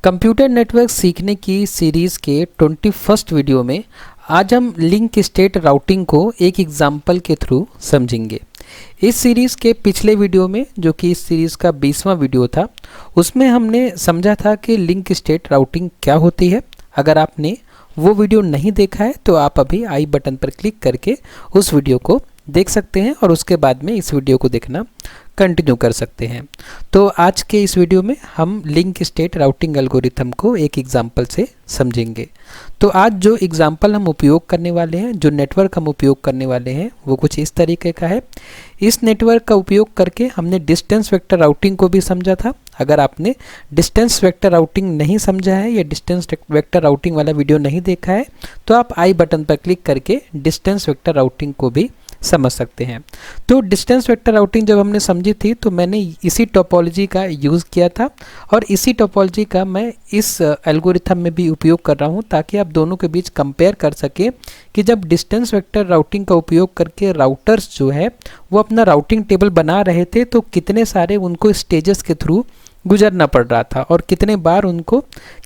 Computer network सीखने की series के 21st वीडियो में आज हम लिंक स्टेट राउटिंग को एक एग्जाम्पल के थ्रू समझेंगे। इस सीरीज़ के पिछले वीडियो में, जो कि इस सीरीज़ का 20वां वीडियो था, उसमें हमने समझा था कि लिंक स्टेट राउटिंग क्या होती है। अगर आपने वो वीडियो नहीं देखा है तो आप अभी आई बटन पर क्लिक करके उस वीडियो को देख सकते हैं और उसके बाद में इस वीडियो को देखना कंटिन्यू कर सकते हैं। तो आज के इस वीडियो में हम लिंक स्टेट राउटिंग एल्गोरिथम को एक एग्जाम्पल से समझेंगे। तो आज जो एग्जाम्पल हम उपयोग करने वाले हैं, जो नेटवर्क हम उपयोग करने वाले हैं, वो कुछ इस तरीके का है। इस नेटवर्क का उपयोग करके हमने डिस्टेंस वेक्टर राउटिंग को भी समझा था। अगर आपने डिस्टेंस वेक्टर राउटिंग नहीं समझा है या डिस्टेंस वेक्टर राउटिंग वाला वीडियो नहीं देखा है तो आप आई बटन पर क्लिक करके डिस्टेंस वेक्टर राउटिंग को भी समझ सकते हैं। तो डिस्टेंस वेक्टर राउटिंग जब हमने समझी थी तो मैंने इसी टोपोलॉजी का यूज़ किया था और इसी टोपोलॉजी का मैं इस एल्गोरिथम में भी उपयोग कर रहा हूं, ताकि आप दोनों के बीच कंपेयर कर सकें कि जब डिस्टेंस वेक्टर राउटिंग का उपयोग करके राउटर्स जो है वो अपना राउटिंग टेबल बना रहे थे तो कितने सारे उनको स्टेजेस के थ्रू गुजरना पड़ रहा था और कितने बार उनको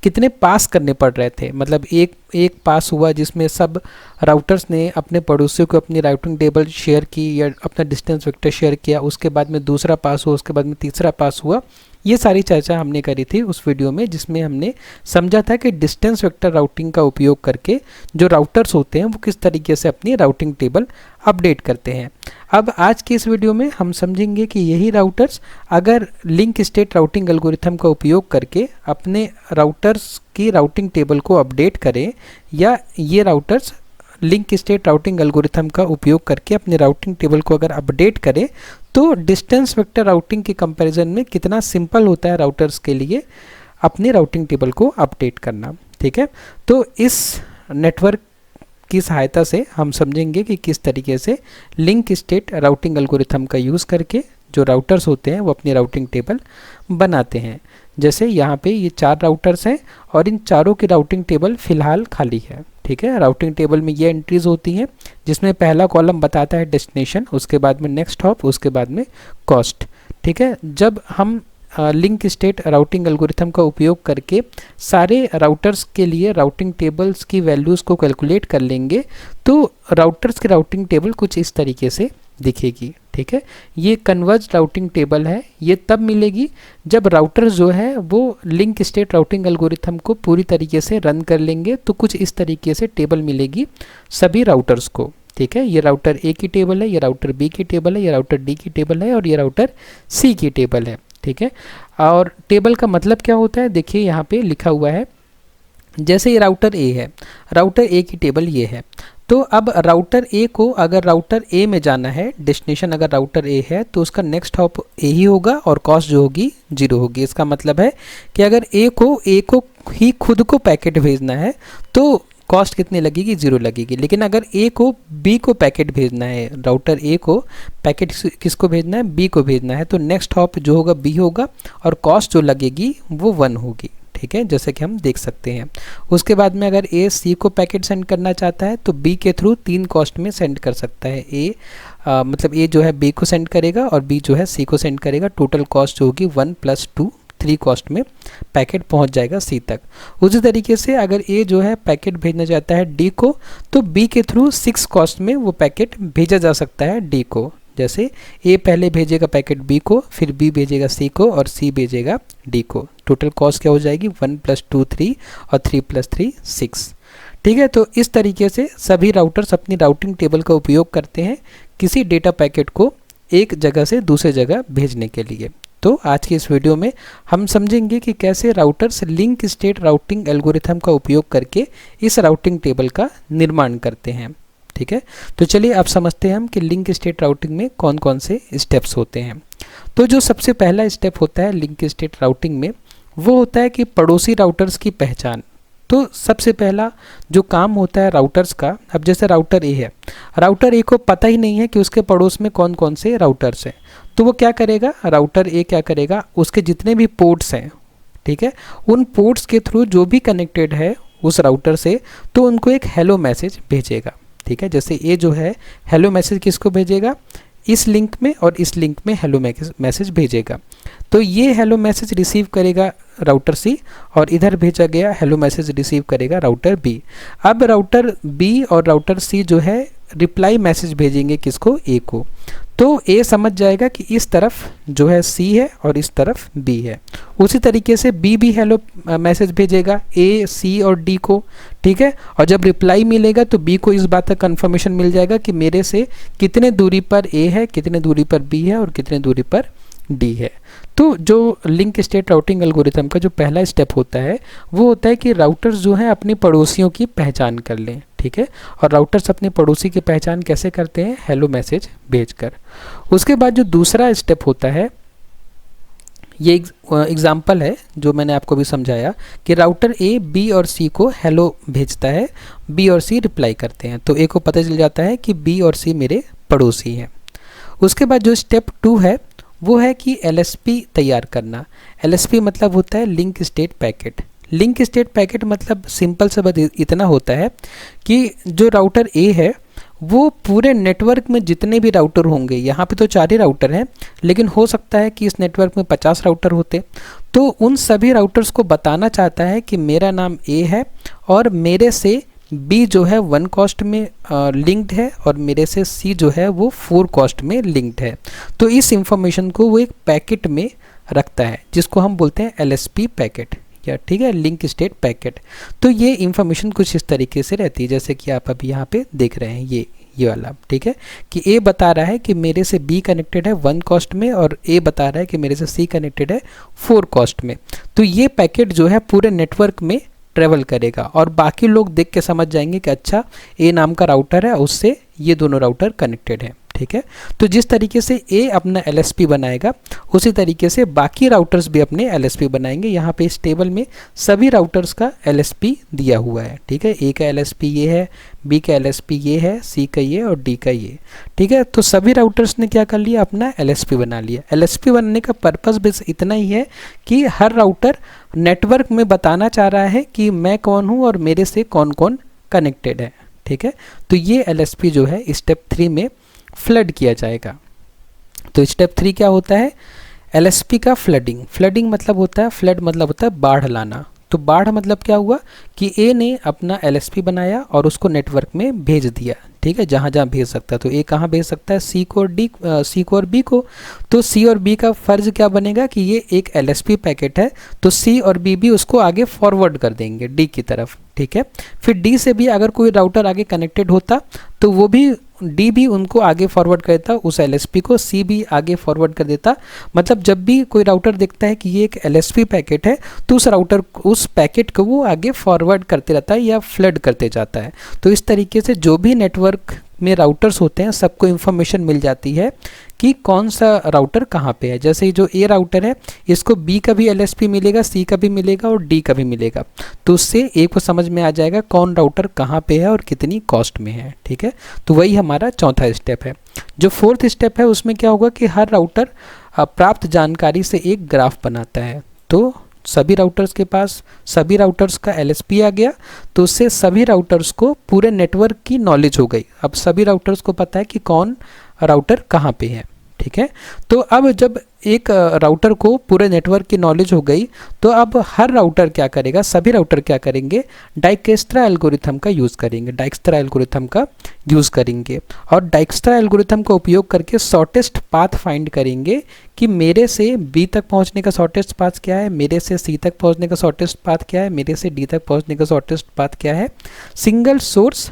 कितने पास करने पड़ रहे थे। मतलब एक पास हुआ जिसमें सब राउटर्स ने अपने पड़ोसियों को अपनी राउटिंग टेबल शेयर की या अपना डिस्टेंस वेक्टर शेयर किया, उसके बाद में दूसरा पास हुआ, उसके बाद में तीसरा पास हुआ। ये सारी चर्चा हमने करी थी उस वीडियो में, जिसमें हमने समझा था कि डिस्टेंस वेक्टर राउटिंग का उपयोग करके जो राउटर्स होते हैं वो किस तरीके से अपनी राउटिंग टेबल अपडेट करते हैं। अब आज की इस वीडियो में हम समझेंगे कि यही राउटर्स अगर लिंक स्टेट राउटिंग एल्गोरिथम का उपयोग करके अपने राउटर्स की राउटिंग टेबल को अपडेट करें, या ये routers link state routing algorithm का उपयोग करके अपने राउटिंग टेबल को अगर अपडेट करें तो डिस्टेंस वेक्टर राउटिंग के कंपैरिजन में कितना सिंपल होता है राउटर्स के लिए अपने राउटिंग टेबल को अपडेट करना। ठीक है, तो इस नेटवर्क की सहायता से हम समझेंगे कि किस तरीके से लिंक स्टेट राउटिंग एल्गोरिथम का यूज़ करके जो राउटर्स होते हैं वो अपनी राउटिंग टेबल बनाते हैं। जैसे यहाँ पे ये 4 राउटर्स हैं और इन चारों की राउटिंग टेबल फ़िलहाल खाली है। ठीक है, राउटिंग टेबल में ये एंट्रीज होती हैं जिसमें पहला कॉलम बताता है डेस्टिनेशन, उसके बाद में नेक्स्ट हॉप, उसके बाद में कॉस्ट। ठीक है, जब हम लिंक स्टेट राउटिंग एल्गोरिथम का उपयोग करके सारे राउटर्स के लिए राउटिंग टेबल्स की वैल्यूज़ को कैलकुलेट कर लेंगे तो राउटर्स की राउटिंग टेबल कुछ इस तरीके से दिखेगी। ठीक है, ये कन्वर्ज राउटिंग टेबल है। ये तब मिलेगी जब राउटर जो है वो लिंक स्टेट राउटिंग एल्गोरिथम को पूरी तरीके से रन कर लेंगे तो कुछ इस तरीके से टेबल मिलेगी सभी राउटर्स को। ठीक है, ये राउटर ए की टेबल है, ये राउटर बी की टेबल है, ये राउटर डी की टेबल है और ये राउटर सी की टेबल है। ठीक है, और टेबल का मतलब क्या होता है, देखिए यहाँ पे लिखा हुआ है। जैसे ये राउटर ए है, राउटर ए की टेबल ये है, तो अब राउटर ए को अगर राउटर ए में जाना है, डेस्टिनेशन अगर राउटर ए है तो उसका नेक्स्ट हॉप ए ही होगा और कॉस्ट जो होगी 0 होगी। इसका मतलब है कि अगर ए को ही खुद को पैकेट भेजना है तो कॉस्ट कितनी लगेगी, 0 लगेगी। लेकिन अगर ए को बी को पैकेट भेजना है, राउटर ए को पैकेट किसको भेजना है, बी को भेजना है, तो नेक्स्ट हॉप जो होगा बी होगा और कॉस्ट जो लगेगी वो 1 होगी। ठीक है, जैसे कि हम देख सकते हैं। उसके बाद में अगर ए सी को पैकेट सेंड करना चाहता है तो बी के थ्रू 3 कॉस्ट में सेंड कर सकता है। मतलब ए जो है बी को सेंड करेगा और बी जो है सी को सेंड करेगा। टोटल कॉस्ट जो होगी 1 + 2 3 कॉस्ट में पैकेट पहुंच जाएगा सी तक। उसी तरीके से अगर ए जो है पैकेट भेजना चाहता है डी को तो बी के थ्रू 6 कॉस्ट में वो पैकेट भेजा जा सकता है डी को। जैसे ए पहले भेजेगा पैकेट बी को, फिर बी भेजेगा सी को और सी भेजेगा डी को। टोटल कॉस्ट क्या हो जाएगी, 1 + 2 3 और 3 + 3 6। ठीक है, तो इस तरीके से सभी राउटर्स अपनी राउटिंग टेबल का उपयोग करते हैं किसी डेटा पैकेट को एक जगह से दूसरे जगह भेजने के लिए। तो आज की इस वीडियो में हम समझेंगे कि कैसे routers link state routing algorithm का उपयोग करके इस राउटिंग टेबल का निर्माण करते हैं। ठीक है, तो चलिए आप समझते हैं हम कि लिंक स्टेट राउटिंग में कौन कौन से स्टेप्स होते हैं। तो जो सबसे पहला स्टेप होता है लिंक स्टेट राउटिंग में वो होता है कि पड़ोसी राउटर्स की पहचान। तो सबसे पहला जो काम होता है राउटर्स का, अब जैसे राउटर ए है, राउटर ए को पता ही नहीं है कि उसके पड़ोस में कौन कौन से राउटर्स हैं, तो वो क्या करेगा, राउटर ए क्या करेगा, उसके जितने भी पोर्ट्स हैं, ठीक है, उन पोर्ट्स के थ्रू जो भी कनेक्टेड है उस राउटर से तो उनको एक हेलो मैसेज भेजेगा। ठीक है, जैसे ए जो है हेलो मैसेज किसको भेजेगा, इस लिंक में और इस लिंक में हेलो मैसेज भेजेगा। तो ये हेलो मैसेज रिसीव करेगा राउटर सी और इधर भेजा गया हेलो मैसेज रिसीव करेगा राउटर बी। अब राउटर बी और राउटर सी जो है रिप्लाई मैसेज भेजेंगे किसको, ए को। तो ए समझ जाएगा कि इस तरफ जो है सी है और इस तरफ बी है। उसी तरीके से बी भी हेलो मैसेज भेजेगा ए, सी और डी को, ठीक है। और जब रिप्लाई मिलेगा तो बी को इस बात का कंफर्मेशन मिल जाएगा कि मेरे से कितने दूरी पर ए है, कितने दूरी पर बी है और कितने दूरी पर डी है। तो जो लिंक स्टेट राउटिंग एल्गोरिथम का जो पहला स्टेप होता है वो होता है कि राउटर्स जो हैं अपनी पड़ोसियों की पहचान कर लें, ठीक है। और राउटर्स अपने पड़ोसी की पहचान कैसे करते हैं, हेलो मैसेज भेजकर। उसके बाद जो दूसरा स्टेप होता है, ये एग्जाम्पल है जो मैंने आपको भी समझाया कि राउटर ए बी और सी को हेलो भेजता है, बी और सी रिप्लाई करते हैं, तो ए को पता चल जाता है कि बी और सी मेरे पड़ोसी हैं। उसके बाद जो स्टेप 2 है वो है कि LSP तैयार करना। LSP मतलब होता है link state packet. Link state packet मतलब सिंपल सा बात इतना होता है कि जो राउटर ए है वो पूरे नेटवर्क में जितने भी राउटर होंगे, यहाँ पे तो 4 ही राउटर हैं, लेकिन हो सकता है कि इस नेटवर्क में 50 राउटर होते, तो उन सभी राउटर्स को बताना चाहता है कि मेरा नाम ए है और मेरे से बी जो है 1 कॉस्ट में लिंक्ड है और मेरे से सी जो है वो 4 कॉस्ट में लिंक्ड है। तो इस इंफॉर्मेशन को वो एक पैकेट में रखता है जिसको हम बोलते हैं LSP पैकेट, या ठीक है, लिंक स्टेट पैकेट। तो ये इंफॉर्मेशन कुछ इस तरीके से रहती है जैसे कि आप अभी यहाँ पे देख रहे हैं, ये वाला, ठीक है, कि ए बता रहा है कि मेरे से बी कनेक्टेड है 1 कॉस्ट में और ए बता रहा है कि मेरे से सी कनेक्टेड है 4 कॉस्ट में। तो ये पैकेट जो है पूरे नेटवर्क में ट्रेवल करेगा और बाकी लोग देख के समझ जाएंगे कि अच्छा ए नाम का राउटर है, उससे ये दोनों राउटर कनेक्टेड है, ठीक है। तो जिस तरीके से ए अपना LSP बनाएगा उसी तरीके से बाकी राउटर्स भी अपने LSP बनाएंगे। यहाँ पे इस टेबल में सभी राउटर्स का LSP दिया हुआ है, ठीक है। ए का LSP ये है, बी का LSP ये है, सी का ये और डी का ये, ठीक है। तो सभी राउटर्स ने क्या कर लिया, अपना LSP बना लिया। LSP बनाने का पर्पस बस इतना ही है कि हर राउटर नेटवर्क में बताना चाह रहा है कि मैं कौन हूँ और मेरे से कौन कौन कनेक्टेड है, ठीक है। तो ये LSP जो है स्टेप 3 में फ्लड किया जाएगा। तो स्टेप 3 क्या होता है, LSP का फ्लडिंग। फ्लडिंग मतलब होता है, फ्लड मतलब होता है बाढ़ लाना। तो बाढ़ मतलब क्या हुआ कि ए ने अपना LSP बनाया और उसको नेटवर्क में भेज दिया, ठीक है, जहाँ जहाँ भेज सकता है। तो ए कहाँ भेज सकता है, सी को और बी को। तो सी और बी का फ़र्ज क्या बनेगा कि ये एक LSP पैकेट है, तो सी और बी भी उसको आगे फॉरवर्ड कर देंगे डी की तरफ, ठीक है। फिर डी से भी अगर कोई राउटर आगे कनेक्टेड होता तो वो भी डी भी उनको आगे फॉरवर्ड कर देता उस LSP को, सी भी आगे फॉरवर्ड कर देता। मतलब जब भी कोई राउटर देखता है कि ये एक LSP पैकेट है तो उस पैकेट को वो आगे फॉरवर्ड करते रहता है या फ्लड करते जाता है। तो इस तरीके से जो भी नेटवर्क में राउटर्स होते हैं सबको इन्फॉर्मेशन मिल जाती है कि कौन सा राउटर कहाँ पे है। जैसे जो ए राउटर है इसको बी का भी LSP मिलेगा, सी का भी मिलेगा और डी का भी मिलेगा, तो उससे ए को समझ में आ जाएगा कौन राउटर कहाँ पे है और कितनी कॉस्ट में है, ठीक है। तो वही हमारा चौथा स्टेप है। जो 4th स्टेप है उसमें क्या होगा कि हर राउटर प्राप्त जानकारी से एक ग्राफ बनाता है। तो सभी राउटर्स के पास सभी राउटर्स का LSP आ गया, तो उससे सभी राउटर्स को पूरे नेटवर्क की नॉलेज हो गई। अब सभी राउटर्स को पता है कि कौन राउटर कहाँ पे है, ठीक है। तो अब जब एक राउटर को पूरे नेटवर्क की नॉलेज हो गई तो अब हर राउटर क्या करेगा, सभी राउटर क्या करेंगे, डाइक्स्ट्रा एल्गोरिथम का यूज़ करेंगे, डाइक्स्ट्रा एल्गोरिथम का यूज़ करेंगे और डाइक्स्ट्रा एल्गोरिथम का उपयोग करके शॉर्टेस्ट पाथ फाइंड करेंगे कि मेरे से बी तक पहुंचने का शॉर्टेस्ट पाथ क्या है, मेरे से सी तक पहुंचने का शॉर्टेस्ट पाथ क्या है, मेरे से डी तक पहुंचने का शॉर्टेस्ट पाथ क्या है। Single source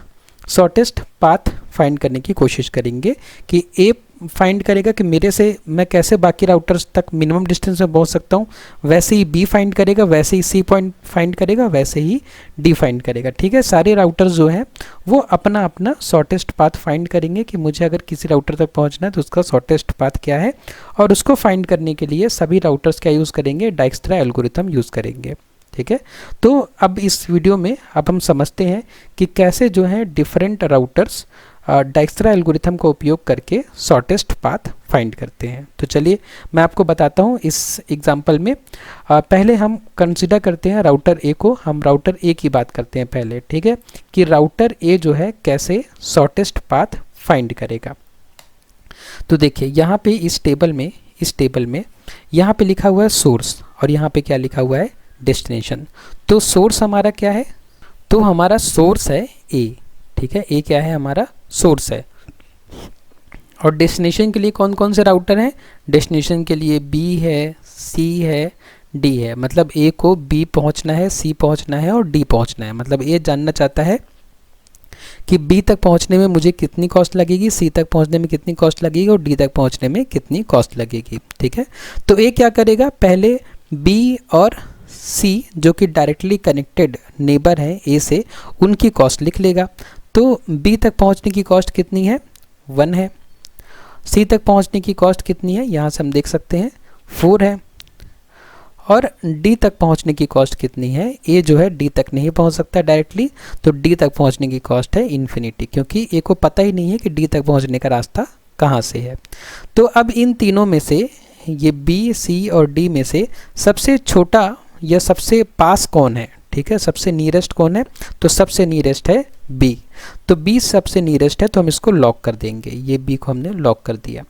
shortest path find करने की कोशिश करेंगे कि ए फाइंड करेगा कि मेरे से मैं कैसे बाकी राउटर्स तक मिनिमम डिस्टेंस में पहुंच सकता हूं, वैसे ही बी फाइंड करेगा, वैसे ही सी पॉइंट फाइंड करेगा, वैसे ही डी फाइंड करेगा, ठीक है। सारे राउटर्स जो हैं वो अपना अपना शॉर्टेस्ट पाथ फाइंड करेंगे कि मुझे अगर किसी राउटर तक पहुंचना है तो उसका शॉर्टेस्ट पाथ क्या है, और उसको फाइंड करने के लिए सभी राउटर्स क्या यूज़ करेंगे, डाइक्स्ट्रा एल्गोरिथम यूज़ करेंगे, ठीक है। तो अब इस वीडियो में अब हम समझते हैं कि कैसे जो है डिफरेंट राउटर्स डाइक्स्ट्रा एल्गोरिथम का उपयोग करके शॉर्टेस्ट पाथ फाइंड करते हैं। तो चलिए मैं आपको बताता हूँ इस एग्जांपल में। पहले हम कंसीडर करते हैं राउटर ए को, हम राउटर ए की बात करते हैं पहले, ठीक है, कि राउटर ए जो है कैसे शॉर्टेस्ट पाथ फाइंड करेगा। तो देखिए यहाँ पे इस टेबल में यहाँ पे लिखा हुआ है सोर्स और यहाँ पे क्या लिखा हुआ है, डेस्टिनेशन। तो सोर्स हमारा क्या है, तो हमारा सोर्स है ए, ठीक है, ए क्या है, हमारा सोर्स है। और डेस्टिनेशन के लिए कौन कौन से राउटर हैं, डेस्टिनेशन के लिए बी है, सी है, डी है। मतलब ए को बी पहुंचना है, सी पहुंचना है और डी पहुंचना है। मतलब ए जानना चाहता है कि बी तक पहुंचने में मुझे कितनी कॉस्ट लगेगी, सी तक पहुंचने में कितनी कॉस्ट लगेगी और डी तक पहुंचने में कितनी कॉस्ट लगेगी, ठीक है। तो ए क्या करेगा, पहले बी और सी जो कि डायरेक्टली कनेक्टेड नेबर हैं ए से, उनकी कॉस्ट लिख लेगा। तो बी तक पहुंचने की कॉस्ट कितनी है, 1 है। सी तक पहुंचने की कॉस्ट कितनी है, यहाँ से हम देख सकते हैं 4 है। और डी तक पहुंचने की कॉस्ट कितनी है, ए जो है डी तक नहीं पहुंच सकता डायरेक्टली, तो डी तक पहुंचने की कॉस्ट है इन्फिनिटी, क्योंकि ए को पता ही नहीं है कि डी तक पहुंचने का रास्ता कहाँ से है। तो अब इन तीनों में से, ये बी, सी और डी में से सबसे छोटा या सबसे पास कौन है, ठीक है, सबसे नियरेस्ट कौन है, तो सबसे नियरेस्ट है बी। तो बी सबसे नियरेस्ट है, तो हम इसको लॉक कर देंगे, ये बी को हमने लॉक कर दिया।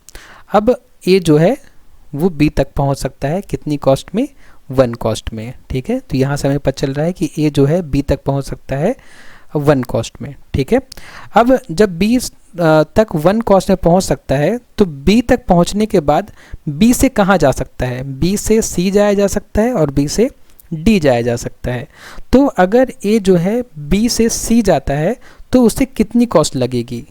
अब ए जो है वो बी तक पहुंच सकता है कितनी कॉस्ट में, 1 कॉस्ट में, ठीक है। तो यहाँ से हमें पता चल रहा है कि ए जो है बी तक पहुंच सकता है 1 कॉस्ट में, ठीक है। अब जब बी तक 1 कॉस्ट में पहुंच सकता है, तो बी तक पहुंचने के बाद बी से कहाँ जा सकता है, बी से सी जाया जा सकता है और बी से डी जाया जा सकता है। तो अगर ए जो है बी से सी जाता है तो उसे कितनी कॉस्ट लगेगी,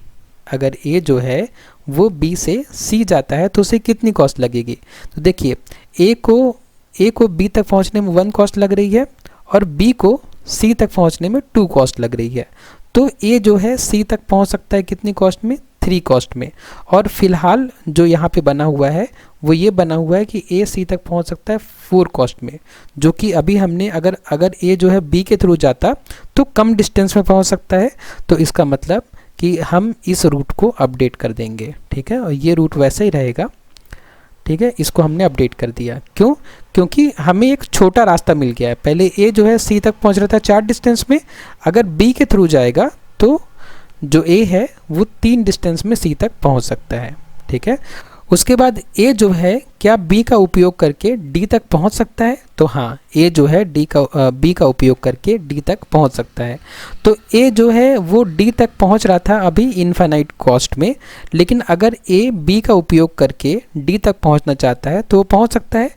अगर ए जो है वो बी से सी जाता है तो उसे कितनी कॉस्ट लगेगी। तो देखिए ए को बी तक पहुंचने में 1 कॉस्ट लग रही है और बी को सी तक पहुंचने में 2 कॉस्ट लग रही है। तो ए जो है सी तक पहुंच सकता है कितनी कॉस्ट में, 3 कॉस्ट में। और फिलहाल जो यहाँ पे बना हुआ है वो ये बना हुआ है कि ए सी तक पहुंच सकता है 4 कॉस्ट में, जो कि अभी हमने अगर ए जो है बी के थ्रू जाता तो कम डिस्टेंस में पहुंच सकता है। तो इसका मतलब कि हम इस रूट को अपडेट कर देंगे, ठीक है, और ये रूट वैसे ही रहेगा, ठीक है। इसको हमने अपडेट कर दिया, क्यों, क्योंकि हमें एक छोटा रास्ता मिल गया है। पहले ए जो है सी तक पहुंच रहा था 4 डिस्टेंस में, अगर बी के थ्रू जाएगा तो जो ए है वो 3 डिस्टेंस में सी तक पहुंच सकता है, ठीक है। उसके बाद ए जो है क्या बी का उपयोग करके डी तक पहुंच सकता है, तो हाँ, ए जो है बी का उपयोग करके डी तक पहुंच सकता है। तो ए जो है वो डी तक पहुंच रहा था अभी इनफाइनाइट कॉस्ट में, लेकिन अगर ए बी का उपयोग करके डी तक पहुंचना चाहता है तो वो पहुंच सकता है।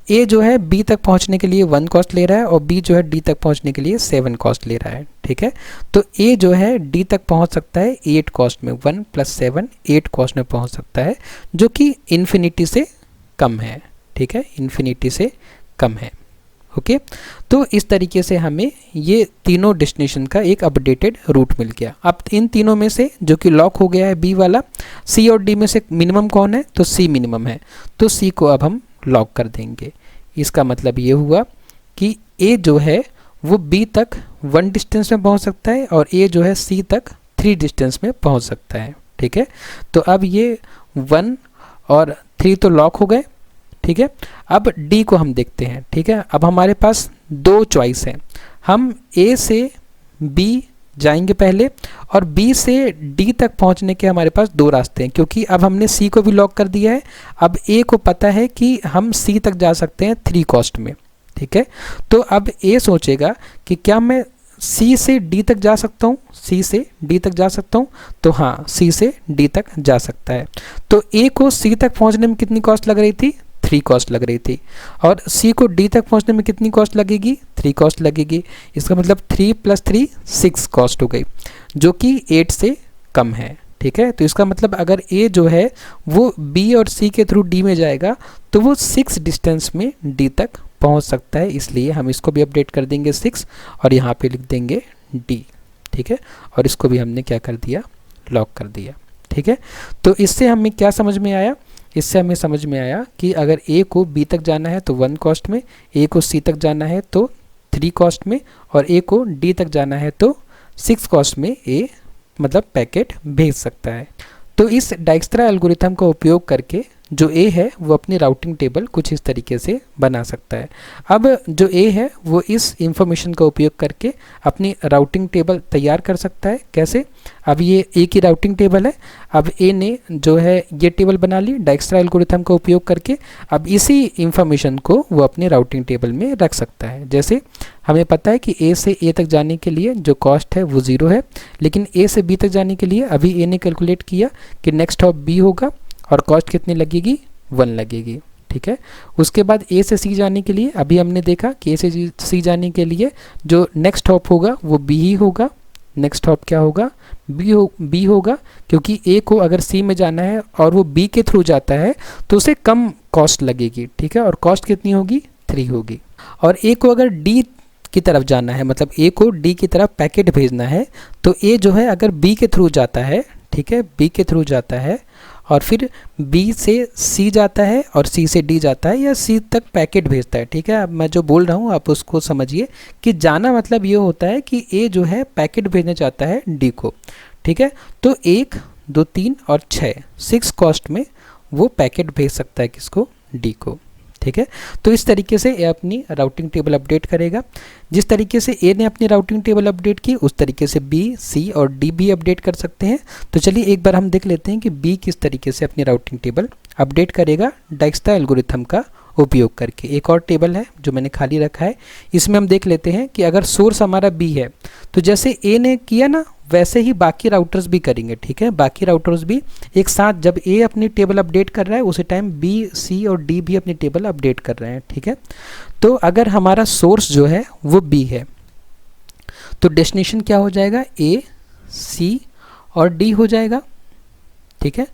ए जो है बी तक पहुंचने के लिए 1 कॉस्ट ले रहा है और बी जो है डी तक पहुंचने के लिए 7 कॉस्ट ले रहा है, ठीक है। तो ए जो है डी तक पहुंच सकता है 8 कॉस्ट में, 1 + 7 8 कॉस्ट में पहुंच सकता है, जो कि इन्फिनिटी से कम है, ठीक है, इन्फिनिटी से कम है, ओके। तो इस तरीके से हमें ये तीनों डेस्टिनेशन का एक अपडेटेड रूट मिल गया। अब इन तीनों में से जो कि लॉक हो गया है बी वाला, सी और डी में से मिनिमम कौन है, तो सी मिनिमम है, तो सी को अब हम लॉक कर देंगे। इसका मतलब ये हुआ कि ए जो है वो बी तक 1 डिस्टेंस में पहुंच सकता है और ए जो है सी तक 3 डिस्टेंस में पहुंच सकता है, ठीक है। तो अब ये 1 और 3 तो लॉक हो गए, ठीक है। अब डी को हम देखते हैं, ठीक है। अब हमारे पास 2 चॉइस हैं, हम ए से बी जाएंगे पहले और बी से डी तक पहुंचने के हमारे पास 2 रास्ते हैं, क्योंकि अब हमने सी को भी लॉक कर दिया है। अब ए को पता है कि हम सी तक जा सकते हैं 3 कॉस्ट में, ठीक है। तो अब ए सोचेगा कि क्या मैं सी से डी तक जा सकता हूँ, सी से डी तक जा सकता हूँ, तो हाँ, सी से डी तक जा सकता है। तो ए को सी तक पहुँचने में कितनी कॉस्ट लग रही थी, 3 कॉस्ट लग रही थी, और सी को डी तक पहुंचने में कितनी कॉस्ट लगेगी, 3 कॉस्ट लगेगी। इसका मतलब 3 + 3 6 कॉस्ट हो गई, जो कि 8 से कम है, ठीक है। तो इसका मतलब अगर ए जो है वो बी और सी के थ्रू डी में जाएगा तो वो 6 डिस्टेंस में डी तक पहुंच सकता है, इसलिए हम इसको भी अपडेट कर देंगे 6 और यहाँ पे लिख देंगे डी, ठीक है। और इसको भी हमने क्या कर दिया, लॉक कर दिया, ठीक है। तो इससे हमें क्या समझ में आया, इससे हमें समझ में आया कि अगर ए को बी तक जाना है तो 1 कॉस्ट में, ए को सी तक जाना है तो 3 कॉस्ट में, और ए को डी तक जाना है तो 6 कॉस्ट में ए मतलब पैकेट भेज सकता है। तो इस डाइक्स्ट्रा एल्गोरिथम का उपयोग करके जो ए है वो अपनी राउटिंग टेबल कुछ इस तरीके से बना सकता है। अब जो ए है वो इस इंफॉर्मेशन का उपयोग करके अपनी राउटिंग टेबल तैयार कर सकता है। कैसे? अब ये ए की राउटिंग टेबल है, अब ए ने जो है ये टेबल बना ली डाइक्स्ट्रा एल्गोरिथम का उपयोग करके। अब इसी इंफॉर्मेशन को वो अपने राउटिंग टेबल में रख सकता है। जैसे हमें पता है कि ए से ए तक जाने के लिए जो कॉस्ट है वो 0 है, लेकिन ए से बी तक जाने के लिए अभी ए ने कैलकुलेट किया कि नेक्स्ट हॉप बी होगा और कॉस्ट कितनी लगेगी, 1 लगेगी। ठीक है, उसके बाद ए से सी जाने के लिए अभी हमने देखा कि ए से सी जाने के लिए जो नेक्स्ट हॉप होगा वो बी ही होगा। नेक्स्ट हॉप क्या होगा, बी होगा, क्योंकि ए को अगर सी में जाना है और वो बी के थ्रू जाता है तो उसे कम कॉस्ट लगेगी। ठीक है, और कॉस्ट कितनी होगी, 3 होगी। और ए को अगर डी की तरफ जाना है, मतलब ए को डी की तरफ पैकेट भेजना है, तो ए जो है अगर बी के थ्रू जाता है, ठीक है, बी के थ्रू जाता है और फिर बी से सी जाता है और सी से डी जाता है या सी तक पैकेट भेजता है। ठीक है, अब मैं जो बोल रहा हूँ आप उसको समझिए कि जाना मतलब ये होता है कि ए जो है पैकेट भेजने चाहता है डी को। ठीक है, तो 1, 2, 3 और 6 कॉस्ट में वो पैकेट भेज सकता है किसको, डी को। ठीक है, तो इस तरीके से ए अपनी राउटिंग टेबल अपडेट करेगा। जिस तरीके से ए ने अपनी राउटिंग टेबल अपडेट की उस तरीके से बी, सी और डी भी अपडेट कर सकते हैं। तो चलिए एक बार हम देख लेते हैं कि बी किस तरीके से अपनी राउटिंग टेबल अपडेट करेगा डाइक्स्ट्रा एल्गोरिथम का उपयोग करके। एक और टेबल है जो मैंने खाली रखा है, इसमें हम देख लेते हैं कि अगर सोर्स हमारा बी है तो जैसे ए ने किया ना वैसे ही बाकी राउटर्स भी करेंगे। ठीक है, बाकी राउटर्स भी एक साथ जब ए अपनी टेबल अपडेट कर रहा है उसी टाइम बी, सी और डी भी अपनी टेबल अपडेट कर रहे हैं। ठीक है, तो अगर हमारा सोर्स जो है वो बी है तो डेस्टिनेशन क्या हो जाएगा, ए, सी और डी हो जाएगा। ठीक है,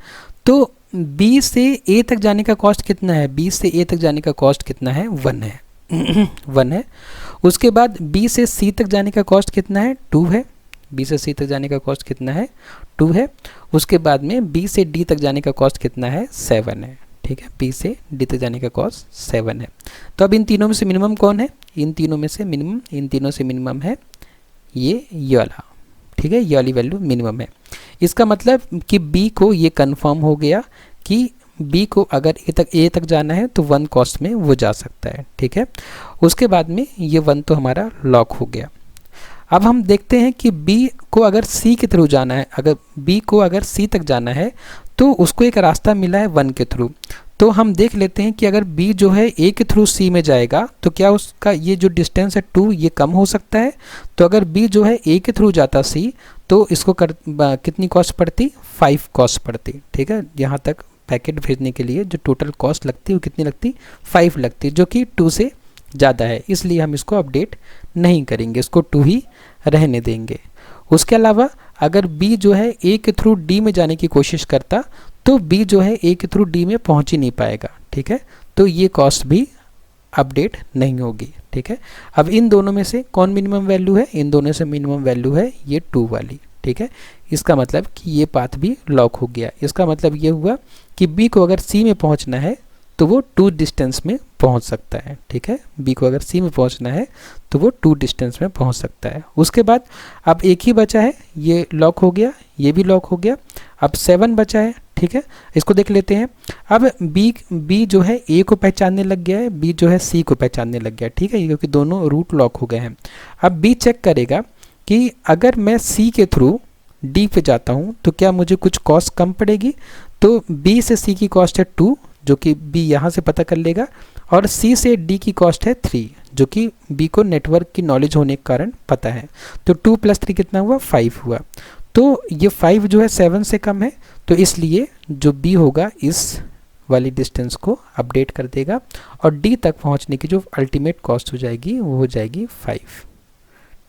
तो बी से ए तक जाने का कॉस्ट कितना है, बी से ए तक जाने का कॉस्ट कितना है, 1 है 1 है। उसके बाद बी से सी तक जाने का कॉस्ट कितना है, 2 है। बी से सी तक जाने का कॉस्ट कितना है, 2 है। उसके बाद में बी से डी तक जाने का कॉस्ट कितना है, 7 है। ठीक है, बी से डी तक जाने का कॉस्ट 7 है। तो अब इन तीनों में से मिनिमम कौन है, इन तीनों में से मिनिमम है ये वाला। ठीक है, ये वाली वैल्यू मिनिमम है। इसका मतलब कि बी को ये कंफर्म हो गया कि बी को अगर ए तक जाना है तो 1 कॉस्ट में वो जा सकता है। ठीक है, उसके बाद में ये 1 तो हमारा लॉक हो गया। अब हम देखते हैं कि बी को अगर सी के थ्रू जाना है, अगर बी को अगर सी तक जाना है तो उसको एक रास्ता मिला है 1 के थ्रू। तो हम देख लेते हैं कि अगर बी जो है ए के थ्रू सी में जाएगा तो क्या उसका ये जो डिस्टेंस है 2 ये कम हो सकता है। तो अगर बी जो है ए के थ्रू जाता सी तो इसको कितनी कॉस्ट पड़ती, 5 कॉस्ट पड़ती। ठीक है, यहाँ तक पैकेट भेजने के लिए जो टोटल कॉस्ट लगती है वो कितनी लगती, 5 लगती, जो कि 2 से ज़्यादा है, इसलिए हम इसको अपडेट नहीं करेंगे, इसको 2 ही रहने देंगे। उसके अलावा अगर बी जो है ए के थ्रू डी में जाने की कोशिश करता तो बी जो है ए के थ्रू डी में पहुंच ही नहीं पाएगा। ठीक है, तो ये कॉस्ट भी अपडेट नहीं होगी। ठीक है, अब इन दोनों में से कौन मिनिमम वैल्यू है, इन दोनों से मिनिमम वैल्यू है ये 2 वाली। ठीक है, इसका मतलब कि ये पाथ भी लॉक हो गया। इसका मतलब ये हुआ कि बी को अगर सी में पहुंचना है तो वो 2 डिस्टेंस में पहुंच सकता है। ठीक है, बी को अगर सी में पहुंचना है तो वो 2 डिस्टेंस में पहुंच सकता है। उसके बाद अब एक ही बचा है, ये लॉक हो गया, ये भी लॉक हो गया, अब 7 बचा है। ठीक है, इसको देख लेते हैं। अब बी जो है ए को पहचानने लग गया है, बी जो है सी को पहचानने लग गया। ठीक है, क्योंकि दोनों रूट लॉक हो गए हैं। अब बी चेक करेगा कि अगर मैं सी के थ्रू डी पे जाता हूँ तो क्या मुझे कुछ कॉस्ट कम पड़ेगी। तो बी से सी की कॉस्ट है 2 जो कि बी यहाँ से पता कर लेगा, और सी से डी की कॉस्ट है 3 जो कि बी को नेटवर्क की नॉलेज होने के कारण पता है। तो 2 + 3 कितना हुआ, 5 हुआ। तो ये 5 जो है 7 से कम है, तो इसलिए जो बी होगा इस वाली डिस्टेंस को अपडेट कर देगा और डी तक पहुँचने की जो अल्टीमेट कॉस्ट हो जाएगी वो हो जाएगी 5।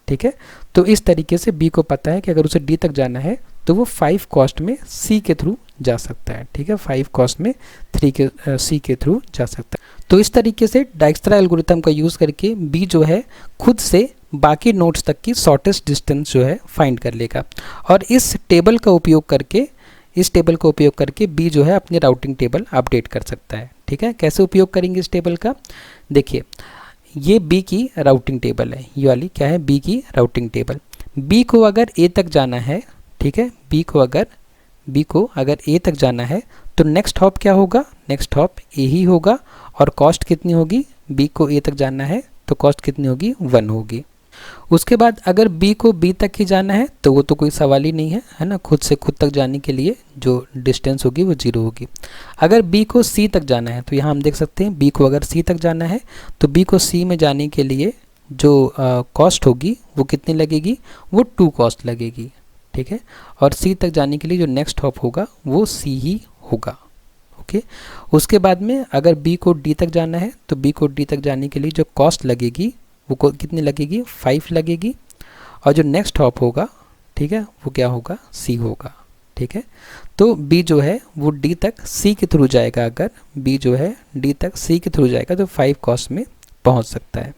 ठीक है, तो इस तरीके से बी को पता है कि अगर उसे डी तक जाना है तो वो 5 कॉस्ट में सी के थ्रू जा सकता है। ठीक है, 5 कॉस्ट में सी के थ्रू जा सकता है। तो इस तरीके से डाइक्स्ट्रा एल्गोरिथम का यूज़ करके बी जो है खुद से बाकी नोड्स तक की शॉर्टेस्ट डिस्टेंस जो है फाइंड कर लेगा। और इस टेबल का उपयोग करके बी जो है अपनी राउटिंग टेबल अपडेट कर सकता है। ठीक है, कैसे उपयोग करेंगे इस टेबल का, देखिए ये बी की राउटिंग टेबल है, ये वाली क्या है, बी की राउटिंग टेबल। बी को अगर ए तक जाना है, ठीक है, बी को अगर ए तक जाना है तो नेक्स्ट हॉप क्या होगा, नेक्स्ट हॉप ए ही होगा और कॉस्ट कितनी होगी, बी को ए तक जाना है तो कॉस्ट कितनी होगी, 1 होगी। उसके बाद अगर बी को बी तक ही जाना है तो वो तो कोई सवाल ही नहीं है ना, खुद से खुद तक जाने के लिए जो डिस्टेंस होगी वो 0 होगी। अगर बी को सी तक जाना है तो यहाँ हम देख सकते हैं बी को अगर सी तक जाना है तो बी को सी में जाने के लिए जो कॉस्ट होगी वो कितनी लगेगी, वो 2 कॉस्ट लगेगी, ठीक है। और सी तक जाने के लिए जो नेक्स्ट हॉप होगा वो सी ही होगा, ओके। उसके बाद में अगर बी को डी तक जाना है तो बी को डी तक जाने के लिए जो कॉस्ट लगेगी वो कितनी लगेगी, 5 लगेगी। और जो नेक्स्ट हॉप होगा, ठीक है, वो क्या होगा, सी होगा, ठीक है। तो बी जो है वो डी तक सी के थ्रू जाएगा, अगर बी जो है डी तक सी के थ्रू जाएगा तो 5 कॉस्ट में पहुंच सकता है।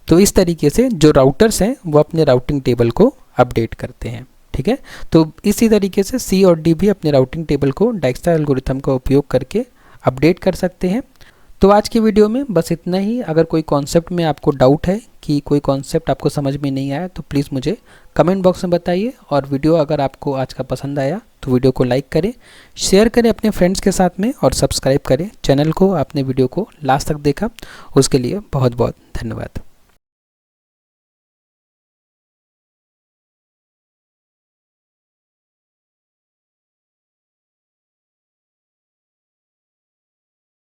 तो इस तरीके से जो राउटर्स हैं वो अपने राउटिंग टेबल को अपडेट करते हैं, ठीक है। तो इसी तरीके से सी और डी भी अपने राउटिंग टेबल को डाइक्स्ट्रा एल्गोरिथम का उपयोग करके अपडेट कर सकते हैं। तो आज की वीडियो में बस इतना ही। अगर कोई कॉन्सेप्ट में आपको डाउट है कि कोई कॉन्सेप्ट आपको समझ में नहीं आया तो प्लीज़ मुझे कमेंट बॉक्स में बताइए। और वीडियो अगर आपको आज का पसंद आया तो वीडियो को लाइक करें, शेयर करें अपने फ्रेंड्स के साथ में और सब्सक्राइब करें चैनल को। आपने वीडियो को लास्ट तक देखा उसके लिए बहुत बहुत धन्यवाद।